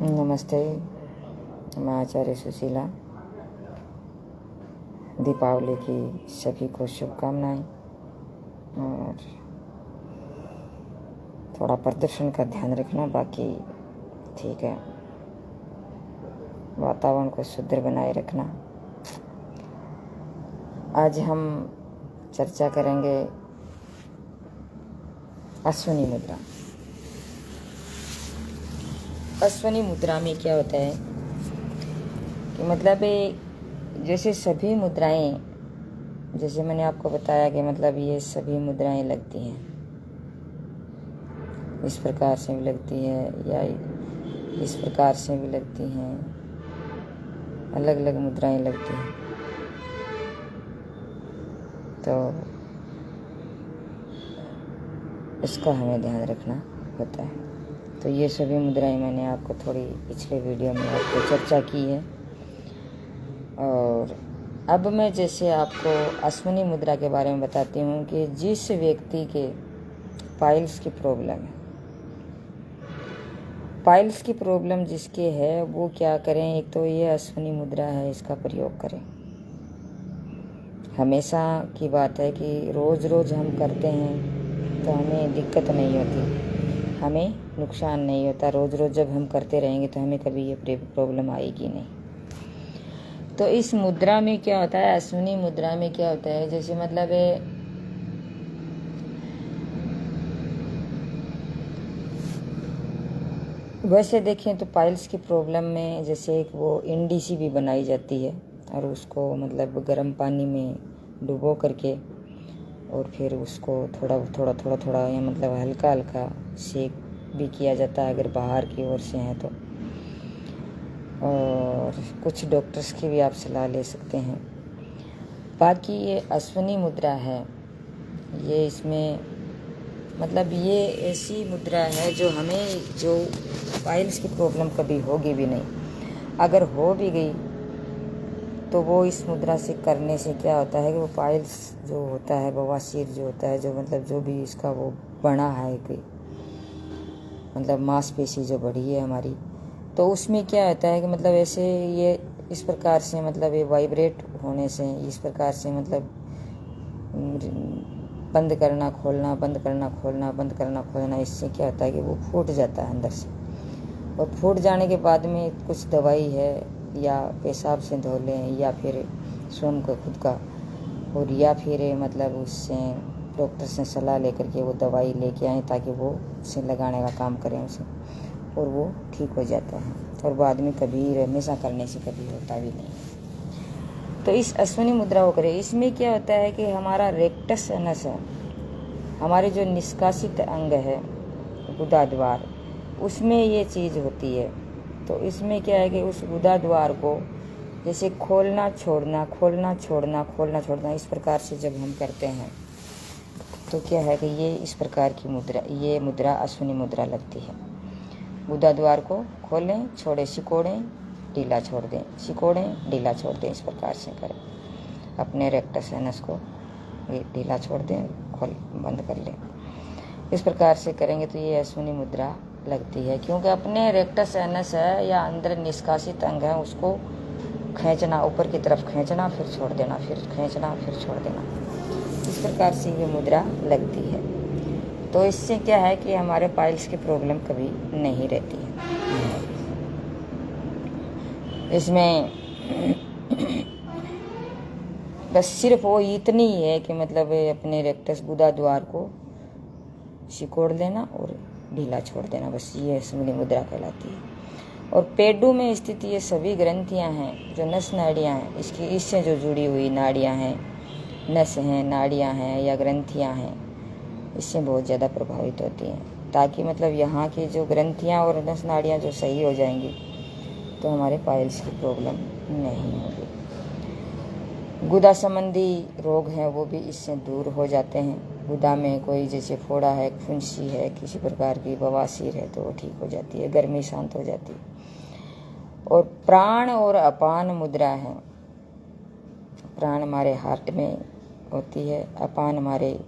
नमस्ते, मैं आचार्य सुशीला। दीपावली की सभी को शुभकामनाएं। और थोड़ा प्रदूषण का ध्यान रखना, बाकी ठीक है। वातावरण को शुद्ध बनाए रखना। आज हम चर्चा करेंगे अश्विनी मुद्रा। अश्विनी मुद्रा में क्या होता है कि मतलब जैसे सभी मुद्राएं, जैसे मैंने आपको बताया कि मतलब ये सभी मुद्राएं लगती हैं, इस प्रकार से भी लगती है या इस प्रकार से भी लगती हैं, अलग अलग मुद्राएं लगती हैं। तो इसका हमें ध्यान रखना होता है। तो ये सभी मुद्राएं मैंने आपको थोड़ी पिछले वीडियो में आपको चर्चा की है। और अब मैं जैसे आपको अश्विनी मुद्रा के बारे में बताती हूँ कि जिस व्यक्ति के पाइल्स की प्रॉब्लम है, पाइल्स की प्रॉब्लम जिसके है वो क्या करें। एक तो ये अश्विनी मुद्रा है, इसका प्रयोग करें। हमेशा की बात है कि रोज़ रोज़ हम करते हैं तो हमें दिक्कत नहीं होती, हमें नुकसान नहीं होता। रोज़ रोज़ जब हम करते रहेंगे तो हमें कभी ये प्रॉब्लम आएगी नहीं। तो इस मुद्रा में क्या होता है, अश्विनी मुद्रा में क्या होता है, जैसे मतलब वैसे देखें तो पाइल्स की प्रॉब्लम में जैसे एक वो इंडीसी भी बनाई जाती है और उसको मतलब गर्म पानी में डुबो करके और फिर उसको थोड़ा थोड़ा थोड़ा थोड़ा या मतलब हल्का हल्का सेक भी किया जाता है अगर बाहर की ओर से हैं तो। और कुछ डॉक्टर्स की भी आप सलाह ले सकते हैं। बाकी ये अश्विनी मुद्रा है, ये इसमें मतलब ये ऐसी मुद्रा है जो हमें जो पाइल्स की प्रॉब्लम कभी होगी भी नहीं। अगर हो भी गई तो वो इस मुद्रा से करने से क्या होता है कि वो पाइल्स जो होता है, बवासीर जो होता है, जो मतलब जो भी इसका वो बना है कोई मतलब मांसपेशी जो बढ़ी है हमारी, तो उसमें क्या होता है कि मतलब ऐसे ये इस प्रकार से मतलब ये वाइब्रेट होने से इस प्रकार से मतलब बंद करना खोलना, बंद करना खोलना, बंद करना खोलना, इससे क्या होता है कि वो फूट जाता है अंदर से। और फूट जाने के बाद में कुछ दवाई है या पेशाब से धो लें या फिर स्वयं को खुद का, और या फिर मतलब उससे डॉक्टर से सलाह लेकर के वो दवाई लेके आएँ ताकि वो उसे लगाने का काम करें उसे, और वो ठीक हो जाता है। और बाद में कभी हमेशा करने से कभी होता भी नहीं। तो इस अश्विनी मुद्रा को करें। इसमें क्या होता है कि हमारा रेक्टस एनस है, हमारे जो निष्कासित अंग है गुदा द्वार, उसमें ये चीज़ होती है। तो इसमें क्या है कि उस गुदा द्वार को जैसे खोलना छोड़ना, खोलना छोड़ना, खोलना छोड़ना, इस प्रकार से जब हम करते हैं तो क्या है कि ये इस प्रकार की मुद्रा, ये मुद्रा अश्विनी मुद्रा लगती है। गुदा द्वार को खोलें, छोड़ें, सिकोड़ें, ढीला छोड़ दें, सिकोड़ें, ढीला छोड़ दें, इस प्रकार से करें। अपने रेक्टस एनस को ढीला छोड़ दें, खोल बंद कर लें। इस प्रकार से करेंगे तो ये अश्विनी मुद्रा लगती है। क्योंकि अपने रेक्टस एनस है या अंदर निष्कासित अंग है, उसको खींचना, ऊपर की तरफ खींचना, फिर छोड़ देना, फिर खींचना, फिर छोड़ देना, इस प्रकार से ये मुद्रा लगती है। तो इससे क्या है कि हमारे पाइल्स की प्रॉब्लम कभी नहीं रहती है। इसमें बस सिर्फ वो इतनी ही है कि मतलब अपने रेक्टस गुदा द्वार को सिकोड़ लेना और ढीला छोड़ देना, बस ये अश्विनी मुद्रा कहलाती है। और पेडू में स्थित ये सभी ग्रंथियां हैं जो नस नाड़ियां हैं, इसकी इससे जो जुड़ी हुई नाड़ियां हैं, नस हैं, नाड़ियां हैं या ग्रंथियां हैं, इससे बहुत ज़्यादा प्रभावित होती हैं। ताकि मतलब यहाँ की जो ग्रंथियाँ और नस नाड़ियाँ जो सही हो जाएंगी तो हमारे पाइल्स की प्रॉब्लम नहीं होगी। गुदा संबंधी रोग हैं वो भी इससे दूर हो जाते हैं। गुदा में कोई जैसे फोड़ा है, फुंसी है, किसी प्रकार की बवासीर है तो वो ठीक हो जाती है, गर्मी शांत हो जाती है। और प्राण और अपान मुद्रा है। प्राण हमारे हार्ट में होती है, अपान हमारे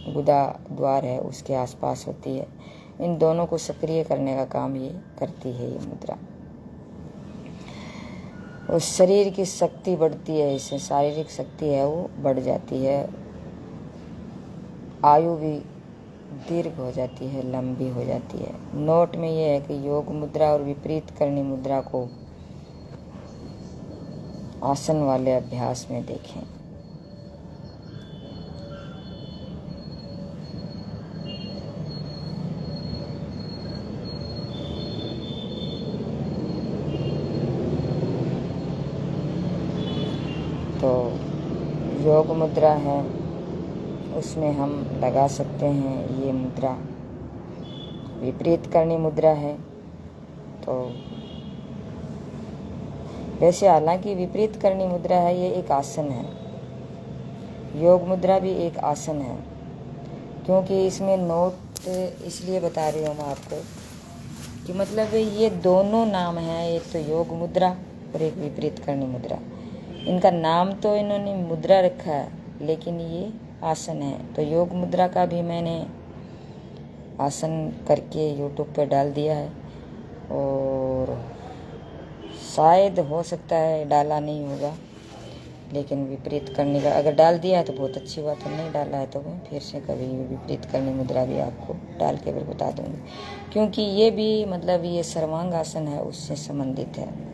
गुदा द्वार है उसके आसपास होती है। इन दोनों को सक्रिय करने का काम ये करती है ये मुद्रा। और शरीर की शक्ति बढ़ती है, इससे शारीरिक शक्ति है वो बढ़ जाती है, आयु भी दीर्घ हो जाती है, लंबी हो जाती है। नोट में ये है कि योग मुद्रा और विपरीत करनी मुद्रा को आसन वाले अभ्यास में देखें। तो योग मुद्रा है, उसमें हम लगा सकते हैं ये मुद्रा। विपरीत करनी मुद्रा है तो वैसे हालांकि विपरीत करनी मुद्रा है ये एक आसन है, योग मुद्रा भी एक आसन है, क्योंकि इसमें नोट इसलिए बता रही हूँ मैं आपको कि मतलब ये दोनों नाम हैं, एक तो योग मुद्रा और एक विपरीत करनी मुद्रा। इनका नाम तो इन्होंने मुद्रा रखा है लेकिन ये आसन है। तो योग मुद्रा का भी मैंने आसन करके YouTube पे डाल दिया है, और शायद हो सकता है डाला नहीं होगा, लेकिन विपरीत करने का अगर डाल दिया है तो बहुत अच्छी बात है, नहीं डाला है तो मैं फिर से कभी विपरीत करनी मुद्रा भी आपको डाल के फिर बता दूँगी, क्योंकि ये भी मतलब ये सर्वांग आसन है, उससे संबंधित है।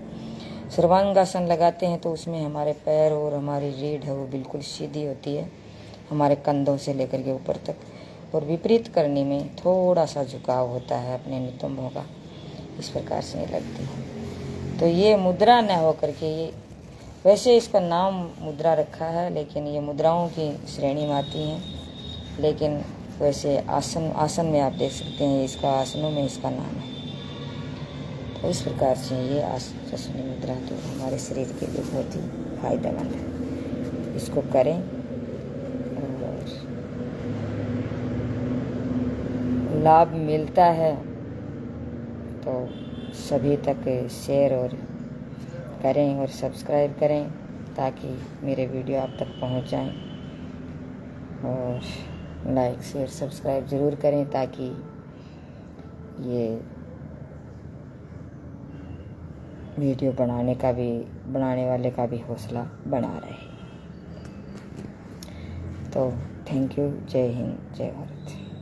सर्वांग आसन लगाते हैं तो उसमें हमारे पैर और हमारी रीढ़ है वो बिल्कुल सीधी होती है, हमारे कंधों से लेकर के ऊपर तक। और विपरीत करने में थोड़ा सा झुकाव होता है अपने नितंबों का, इस प्रकार से लगती है। तो ये मुद्रा न हो करके ये, वैसे इसका नाम मुद्रा रखा है लेकिन ये मुद्राओं की श्रेणी में आती हैं, लेकिन वैसे आसन में आप देख सकते हैं इसका आसनों में इसका नाम है। तो इस प्रकार से ये आसनी मुद्रा तो हमारे शरीर के लिए बहुत ही फायदेमंद है, इसको करें और लाभ मिलता है तो सभी तक शेयर और करें और सब्सक्राइब करें ताकि मेरे वीडियो आप तक पहुंच जाएं, और लाइक शेयर सब्सक्राइब ज़रूर करें ताकि ये वीडियो बनाने वाले का भी हौसला बना रहे। तो थैंक यू, जय हिंद, जय भारत।